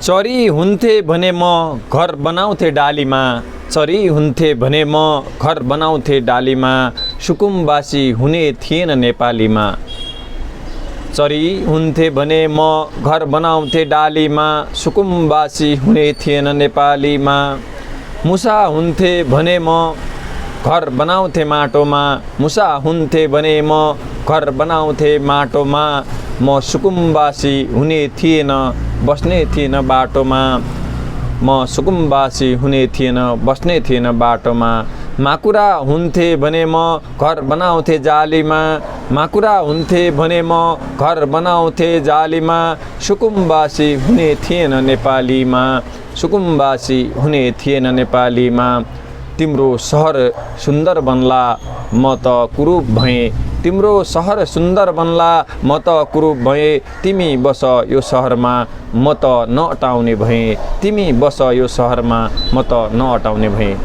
चरी हुन्थे भने म घर बनाउँथे डालीमा, चरी हुन्थे भने म घर बनाउँथे डालीमा, सुकुम्बासी हुने थिएन नेपालीमा। चरी हुन्थे भने म घर बनाउँथे डालीमा, सुकुम्बासी हुने थिएन नेपालीमा। मुसा हुन्थे भने म घर बनाउँथे माटोमा, मुसा हुन्थे भने म घर बनाउँथे माटोमा, म सुकुम्बासी हुने थिएन बस्ने थिएन बाटोमा, म सुकुम्बासी हुने थिएन बस्ने थिएन बाटोमा। माकुरा हुन्थे भने म घर बनाउँथे जालीमा, माकुरा हुन्थे भने म घर बनाउँथे जालीमा, सुकुम्बासी हुने थिएन नेपालीमा, सुकुम्बासी हुने थिएन नेपालीमा। तिम्रो सहर सुन्दर बन्ला म त कुरूप भएँ, तिम्रो सहर सुन्दर बन्ला म त कुरूप भएँ, तिमी बस यो सहरमा म त नअटाउने भएँ, तिमी बस यो सहरमा म त नअटाउने भएँ।